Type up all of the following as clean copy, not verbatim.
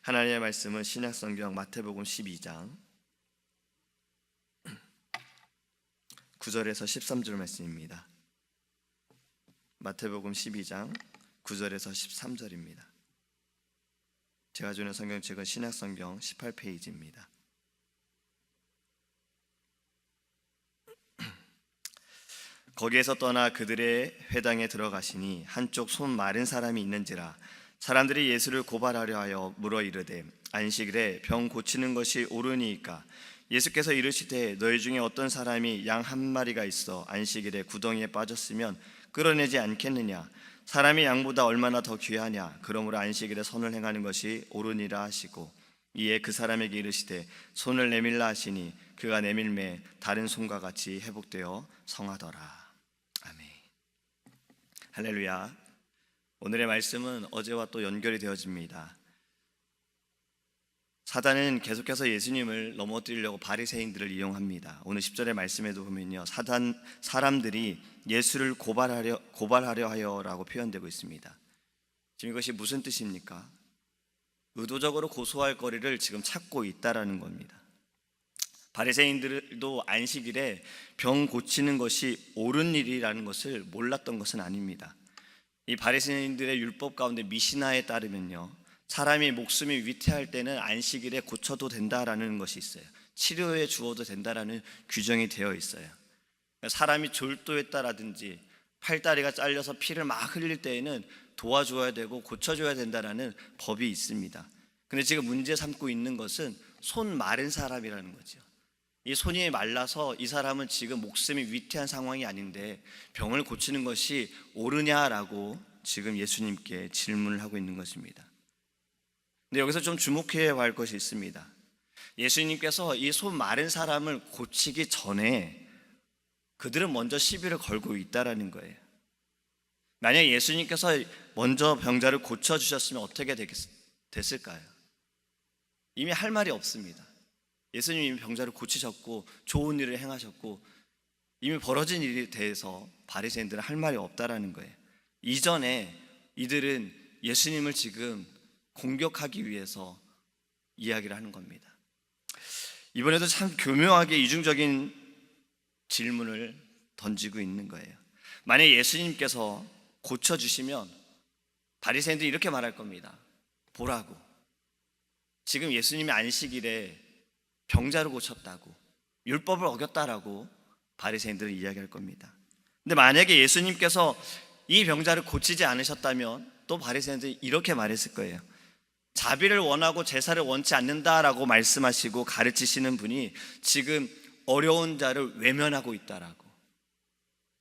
하나님의 말씀은 신약성경 마태복음 12장 9절에서 13절 말씀입니다. 마태복음 12장 9절에서 13절입니다. 제가 주는 성경책은 신약성경 18페이지입니다. 거기에서 떠나 그들의 회당에 들어가시니 한쪽 손 마른 사람이 있는지라 사람들이 예수를 고발하려 하여 물어 이르되 안식일에 병 고치는 것이 옳으니이까? 예수께서 이르시되 너희 중에 어떤 사람이 양 한 마리가 있어 안식일에 구덩이에 빠졌으면 끌어내지 않겠느냐? 사람이 양보다 얼마나 더 귀하냐? 그러므로 안식일에 선을 행하는 것이 옳으니라 하시고 이에 그 사람에게 이르시되 손을 내밀라 하시니 그가 내밀매 다른 손과 같이 회복되어 성하더라. 아멘. 할렐루야. 오늘의 말씀은 어제와 또 연결이 되어집니다. 사단은 계속해서 예수님을 넘어뜨리려고 바리새인들을 이용합니다. 오늘 10절의 말씀에도 보면요, 사람들이 예수를 고발하려 하여라고 표현되고 있습니다. 지금 이것이 무슨 뜻입니까? 의도적으로 고소할 거리를 지금 찾고 있다라는 겁니다. 바리새인들도 안식일에 병 고치는 것이 옳은 일이라는 것을 몰랐던 것은 아닙니다. 이 바리새인들의 율법 가운데 미시나에 따르면요, 사람이 목숨이 위태할 때는 안식일에 고쳐도 된다라는 것이 있어요. 치료해 주어도 된다라는 규정이 되어 있어요. 사람이 졸도했다라든지 팔다리가 잘려서 피를 막 흘릴 때에는 도와줘야 되고 고쳐줘야 된다라는 법이 있습니다. 근데 지금 문제 삼고 있는 것은 손 마른 사람이라는 거죠. 이 손이 말라서 이 사람은 지금 목숨이 위태한 상황이 아닌데 병을 고치는 것이 옳으냐라고 지금 예수님께 질문을 하고 있는 것입니다. 근데 여기서 좀 주목해야 할 것이 있습니다. 예수님께서 이 손 마른 사람을 고치기 전에 그들은 먼저 시비를 걸고 있다라는 거예요. 만약 예수님께서 먼저 병자를 고쳐주셨으면 어떻게 됐을까요? 이미 할 말이 없습니다. 예수님이 이미 병자를 고치셨고 좋은 일을 행하셨고 이미 벌어진 일에 대해서 바리새인들은 할 말이 없다라는 거예요. 이전에 이들은 예수님을 지금 공격하기 위해서 이야기를 하는 겁니다. 이번에도 참 교묘하게 이중적인 질문을 던지고 있는 거예요. 만약 예수님께서 고쳐주시면 바리새인들이 이렇게 말할 겁니다. 보라고, 지금 예수님이 안식일에 병자를 고쳤다고, 율법을 어겼다라고 바리새인들은 이야기할 겁니다. 근데 만약에 예수님께서 이 병자를 고치지 않으셨다면 또 바리새인들이 이렇게 말했을 거예요. 자비를 원하고 제사를 원치 않는다라고 말씀하시고 가르치시는 분이 지금 어려운 자를 외면하고 있다라고,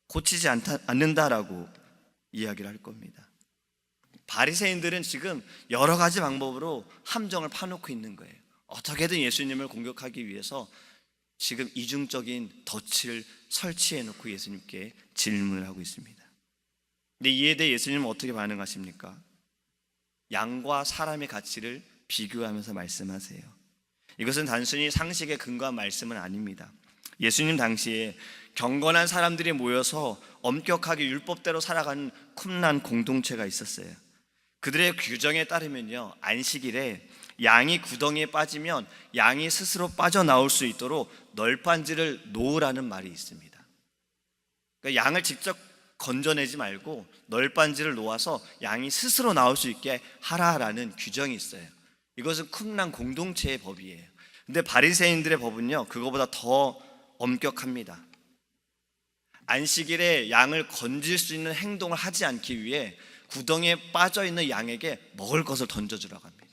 고치지 않는다라고 이야기를 할 겁니다. 바리새인들은 지금 여러 가지 방법으로 함정을 파놓고 있는 거예요. 어떻게든 예수님을 공격하기 위해서 지금 이중적인 덫을 설치해 놓고 예수님께 질문을 하고 있습니다. 근데 이에 대해 예수님은 어떻게 반응하십니까? 양과 사람의 가치를 비교하면서 말씀하세요. 이것은 단순히 상식에 근거한 말씀은 아닙니다. 예수님 당시에 경건한 사람들이 모여서 엄격하게 율법대로 살아가는 쿰란 공동체가 있었어요. 그들의 규정에 따르면요, 안식일에 양이 구덩이에 빠지면 양이 스스로 빠져나올 수 있도록 널빤지를 놓으라는 말이 있습니다. 그러니까 양을 직접 건져내지 말고 널빤지를 놓아서 양이 스스로 나올 수 있게 하라라는 규정이 있어요. 이것은 쿰란 공동체의 법이에요. 근데 바리새인들의 법은요, 그거보다 더 엄격합니다. 안식일에 양을 건질 수 있는 행동을 하지 않기 위해 구덩이에 빠져있는 양에게 먹을 것을 던져주라고 합니다.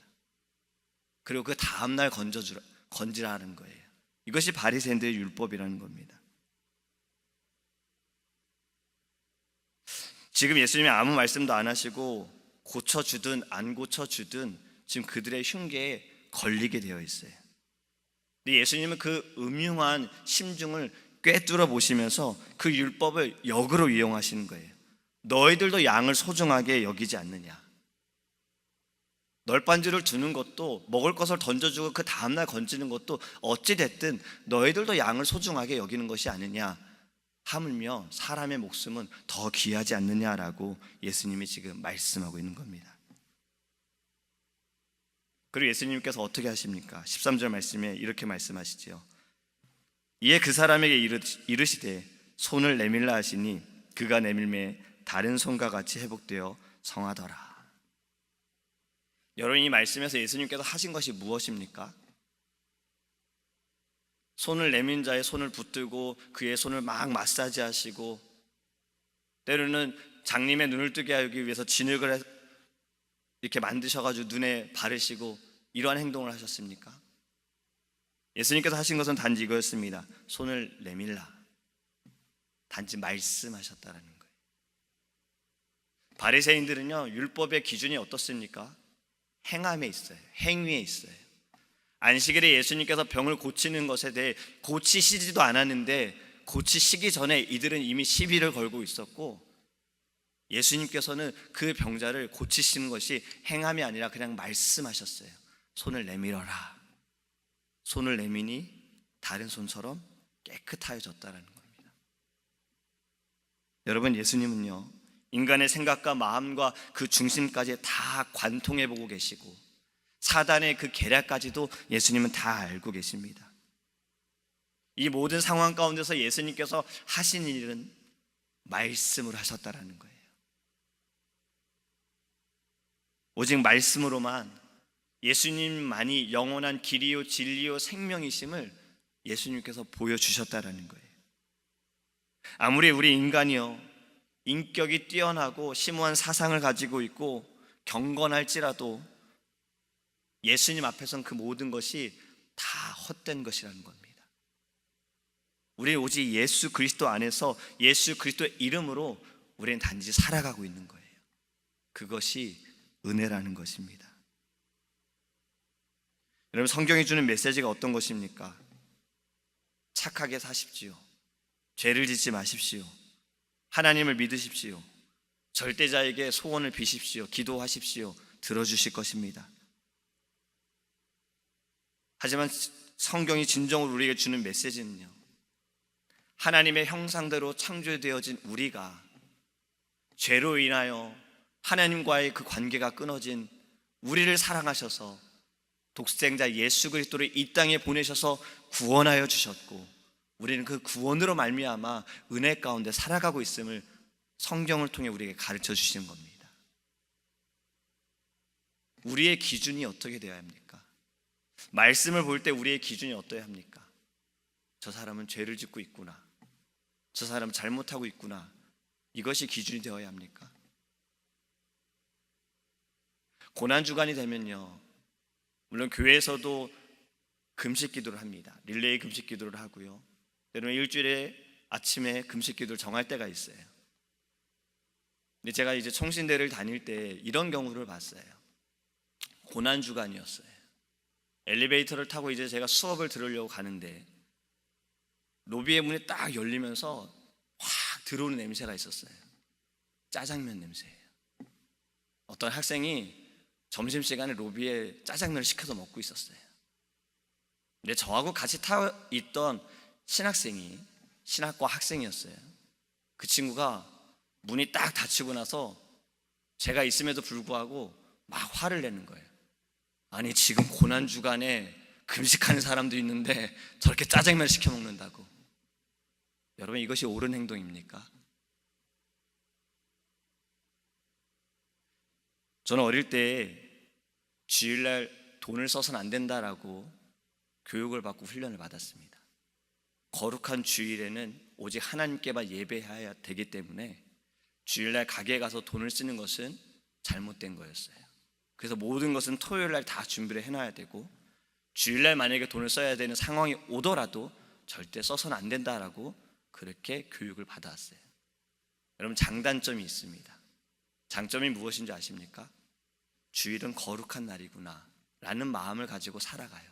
그리고 그 다음날 건지라는 거예요. 이것이 바리새인들의 율법이라는 겁니다. 지금 예수님이 아무 말씀도 안 하시고 고쳐주든 안 고쳐주든 지금 그들의 흉계에 걸리게 되어 있어요. 근데 예수님은 그 음흉한 심중을 꿰뚫어 보시면서 그 율법을 역으로 이용하시는 거예요. 너희들도 양을 소중하게 여기지 않느냐? 널빤지를 두는 것도, 먹을 것을 던져주고 그 다음날 건지는 것도 어찌됐든 너희들도 양을 소중하게 여기는 것이 아니냐? 하물며 사람의 목숨은 더 귀하지 않느냐라고 예수님이 지금 말씀하고 있는 겁니다. 그리고 예수님께서 어떻게 하십니까? 13절 말씀에 이렇게 말씀하시지요. 이에 그 사람에게 이르시되 손을 내밀라 하시니 그가 내밀매 다른 손과 같이 회복되어 성하더라. 여러분, 이 말씀에서 예수님께서 하신 것이 무엇입니까? 손을 내민 자의 손을 붙들고 그의 손을 막 마사지하시고, 때로는 장님의 눈을 뜨게 하기 위해서 진흙을 이렇게 만드셔가지고 눈에 바르시고, 이러한 행동을 하셨습니까? 예수님께서 하신 것은 단지 이거였습니다. 손을 내밀라. 단지 말씀하셨다라는 거예요. 바리새인들은요, 율법의 기준이 어떻습니까? 행함에 있어요. 행위에 있어요. 안식일에 예수님께서 병을 고치는 것에 대해 고치시지도 않았는데, 고치시기 전에 이들은 이미 시비를 걸고 있었고, 예수님께서는 그 병자를 고치시는 것이 행함이 아니라 그냥 말씀하셨어요. 손을 내밀어라. 손을 내미니 다른 손처럼 깨끗하여졌다는 겁니다. 여러분, 예수님은요, 인간의 생각과 마음과 그 중심까지 다 관통해 보고 계시고, 사단의 그 계략까지도 예수님은 다 알고 계십니다. 이 모든 상황 가운데서 예수님께서 하신 일은 말씀으로 하셨다라는 거예요. 오직 말씀으로만, 예수님만이 영원한 길이요 진리요 생명이심을 예수님께서 보여주셨다라는 거예요. 아무리 우리 인간이요 인격이 뛰어나고 심오한 사상을 가지고 있고 경건할지라도 예수님 앞에서는 그 모든 것이 다 헛된 것이라는 겁니다. 우리는 오직 예수 그리스도 안에서 예수 그리스도의 이름으로 우리는 단지 살아가고 있는 거예요. 그것이 은혜라는 것입니다. 여러분, 성경이 주는 메시지가 어떤 것입니까? 착하게 사십시오. 죄를 짓지 마십시오. 하나님을 믿으십시오. 절대자에게 소원을 비십시오. 기도하십시오. 들어주실 것입니다. 하지만 성경이 진정으로 우리에게 주는 메시지는요, 하나님의 형상대로 창조되어진 우리가 죄로 인하여 하나님과의 그 관계가 끊어진 우리를 사랑하셔서 독생자 예수 그리스도를 이 땅에 보내셔서 구원하여 주셨고, 우리는 그 구원으로 말미암아 은혜 가운데 살아가고 있음을 성경을 통해 우리에게 가르쳐 주시는 겁니다. 우리의 기준이 어떻게 되어야 합니까? 말씀을 볼 때 우리의 기준이 어떠해야 합니까? 저 사람은 죄를 짓고 있구나, 저 사람은 잘못하고 있구나, 이것이 기준이 되어야 합니까? 고난주간이 되면요, 물론 교회에서도 금식 기도를 합니다. 릴레이 금식 기도를 하고요, 때로는 일주일에 아침에 금식 기도를 정할 때가 있어요. 근데 제가 이제 총신대를 다닐 때 이런 경우를 봤어요. 고난주간이었어요. 엘리베이터를 타고 이제 제가 수업을 들으려고 가는데 로비의 문이 딱 열리면서 확 들어오는 냄새가 있었어요. 짜장면 냄새예요. 어떤 학생이 점심시간에 로비에 짜장면을 시켜서 먹고 있었어요. 근데 저하고 같이 타 있던 신학생이, 신학과 학생이었어요. 그 친구가 문이 딱 닫히고 나서 제가 있음에도 불구하고 막 화를 내는 거예요. 아니, 지금 고난주간에 금식하는 사람도 있는데 저렇게 짜장면 시켜 먹는다고. 여러분, 이것이 옳은 행동입니까? 저는 어릴 때 주일날 돈을 써서는 안 된다라고 교육을 받고 훈련을 받았습니다. 거룩한 주일에는 오직 하나님께만 예배해야 되기 때문에 주일날 가게에 가서 돈을 쓰는 것은 잘못된 거였어요. 그래서 모든 것은 토요일날 다 준비를 해놔야 되고, 주일날 만약에 돈을 써야 되는 상황이 오더라도 절대 써서는 안 된다라고 그렇게 교육을 받아왔어요. 여러분, 장단점이 있습니다. 장점이 무엇인지 아십니까? 주일은 거룩한 날이구나 라는 마음을 가지고 살아가요.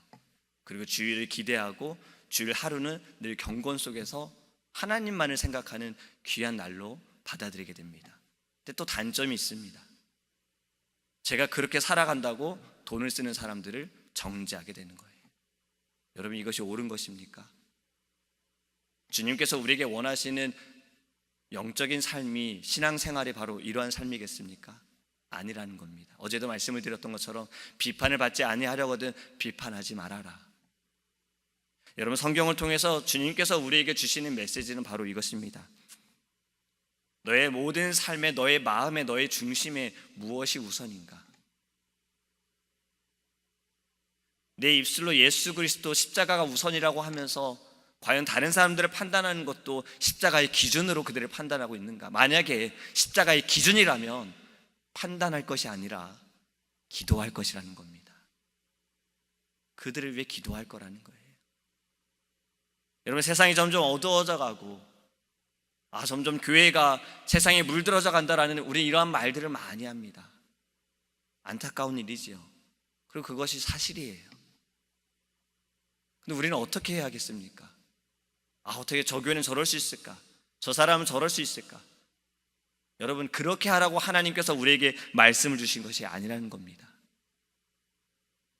그리고 주일을 기대하고 주일 하루는 늘 경건 속에서 하나님만을 생각하는 귀한 날로 받아들이게 됩니다. 근데 또 단점이 있습니다. 제가 그렇게 살아간다고 돈을 쓰는 사람들을 정죄하게 되는 거예요. 여러분, 이것이 옳은 것입니까? 주님께서 우리에게 원하시는 영적인 삶이, 신앙생활이 바로 이러한 삶이겠습니까? 아니라는 겁니다. 어제도 말씀을 드렸던 것처럼 비판을 받지 아니하려거든 비판하지 말아라. 여러분, 성경을 통해서 주님께서 우리에게 주시는 메시지는 바로 이것입니다. 너의 모든 삶에, 너의 마음에, 너의 중심에 무엇이 우선인가? 내 입술로 예수 그리스도 십자가가 우선이라고 하면서 과연 다른 사람들을 판단하는 것도 십자가의 기준으로 그들을 판단하고 있는가? 만약에 십자가의 기준이라면 판단할 것이 아니라 기도할 것이라는 겁니다. 그들을 위해 기도할 거라는 거예요. 여러분, 세상이 점점 어두워져 가고 점점 교회가 세상에 물들어져 간다라는 우리 이러한 말들을 많이 합니다. 안타까운 일이지요. 그리고 그것이 사실이에요. 근데 우리는 어떻게 해야 하겠습니까? 어떻게 저 교회는 저럴 수 있을까? 저 사람은 저럴 수 있을까? 여러분, 그렇게 하라고 하나님께서 우리에게 말씀을 주신 것이 아니라는 겁니다.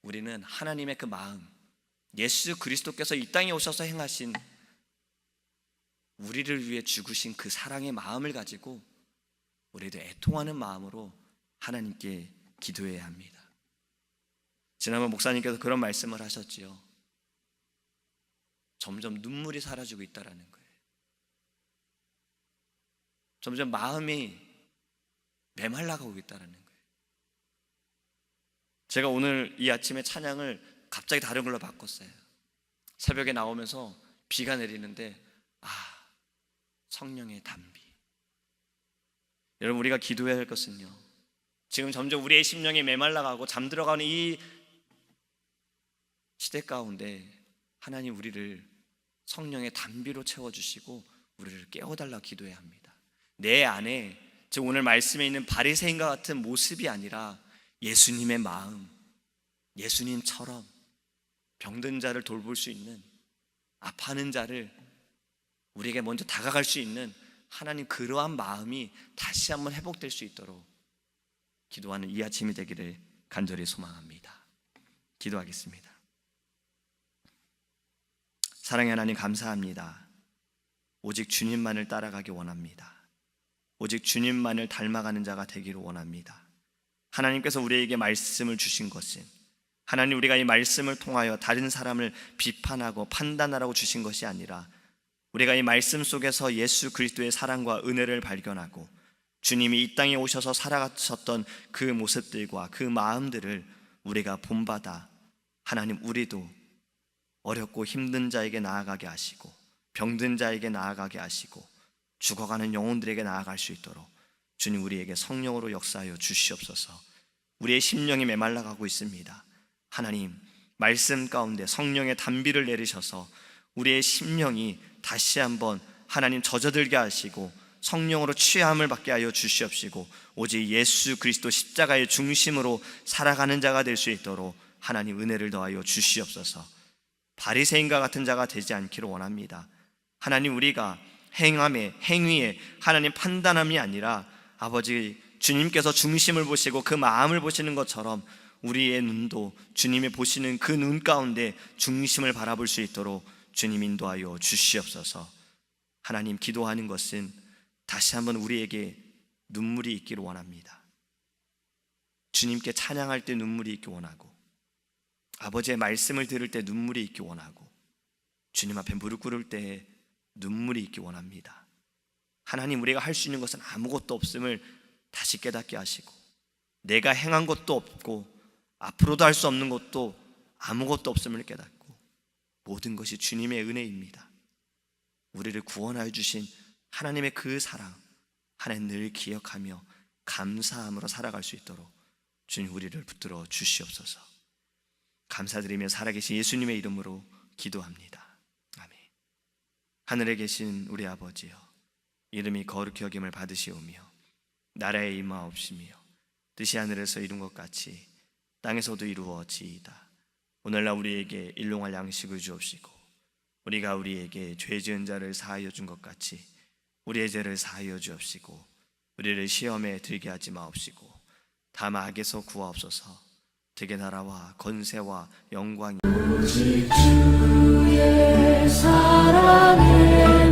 우리는 하나님의 그 마음, 예수 그리스도께서 이 땅에 오셔서 행하신 우리를 위해 죽으신 그 사랑의 마음을 가지고 우리도 애통하는 마음으로 하나님께 기도해야 합니다. 지난번 목사님께서 그런 말씀을 하셨지요. 점점 눈물이 사라지고 있다라는 거예요. 점점 마음이 메말라가고 있다라는 거예요. 제가 오늘 이 아침에 찬양을 갑자기 다른 걸로 바꿨어요. 새벽에 나오면서 비가 내리는데 성령의 단비. 여러분, 우리가 기도해야 할 것은요, 지금 점점 우리의 심령이 메말라가고 잠들어가는 이 시대 가운데 하나님 우리를 성령의 단비로 채워주시고 우리를 깨워달라 기도해야 합니다. 내 안에, 즉 오늘 말씀에 있는 바리새인과 같은 모습이 아니라 예수님의 마음, 예수님처럼 병든 자를 돌볼 수 있는, 아파하는 자를 우리에게 먼저 다가갈 수 있는 하나님 그러한 마음이 다시 한번 회복될 수 있도록 기도하는 이 아침이 되기를 간절히 소망합니다. 기도하겠습니다. 사랑의 하나님, 감사합니다. 오직 주님만을 따라가기 원합니다. 오직 주님만을 닮아가는 자가 되기를 원합니다. 하나님께서 우리에게 말씀을 주신 것은, 하나님 우리가 이 말씀을 통하여 다른 사람을 비판하고 판단하라고 주신 것이 아니라 우리가 이 말씀 속에서 예수 그리스도의 사랑과 은혜를 발견하고 주님이 이 땅에 오셔서 살아가셨던 그 모습들과 그 마음들을 우리가 본받아 하나님 우리도 어렵고 힘든 자에게 나아가게 하시고 병든 자에게 나아가게 하시고 죽어가는 영혼들에게 나아갈 수 있도록 주님 우리에게 성령으로 역사하여 주시옵소서. 우리의 심령이 메말라가고 있습니다. 하나님, 말씀 가운데 성령의 단비를 내리셔서 우리의 심령이 다시 한번 하나님 젖어들게 하시고 성령으로 취함을 받게 하여 주시옵시고 오직 예수 그리스도 십자가의 중심으로 살아가는 자가 될 수 있도록 하나님 은혜를 더하여 주시옵소서. 바리새인과 같은 자가 되지 않기를 원합니다. 하나님, 우리가 행위에 하나님 판단함이 아니라 아버지 주님께서 중심을 보시고 그 마음을 보시는 것처럼 우리의 눈도 주님이 보시는 그 눈 가운데 중심을 바라볼 수 있도록 주님 인도하여 주시옵소서. 하나님, 기도하는 것은 다시 한번 우리에게 눈물이 있기를 원합니다. 주님께 찬양할 때 눈물이 있기 원하고 아버지의 말씀을 들을 때 눈물이 있기 원하고 주님 앞에 무릎 꿇을 때 눈물이 있기 원합니다. 하나님, 우리가 할 수 있는 것은 아무것도 없음을 다시 깨닫게 하시고 내가 행한 것도 없고 앞으로도 할 수 없는 것도 아무것도 없음을 깨닫고 모든 것이 주님의 은혜입니다. 우리를 구원하여 주신 하나님의 그 사랑 하나님 늘 기억하며 감사함으로 살아갈 수 있도록 주님 우리를 붙들어 주시옵소서. 감사드리며 살아계신 예수님의 이름으로 기도합니다. 아멘. 하늘에 계신 우리 아버지여, 이름이 거룩히 여김을 받으시오며 나라의 임하옵시며 뜻이 하늘에서 이룬 것 같이 땅에서도 이루어지이다. 오늘날 우리에게 일용할 양식을 주옵시고 우리가 우리에게 죄 지은 자를 사하여 준 것 같이 우리의 죄를 사하여 주옵시고 우리를 시험에 들게 하지 마옵시고 다만 악에서 구하옵소서. 되게 나라와 권세와 영광이 오직 주의 사랑에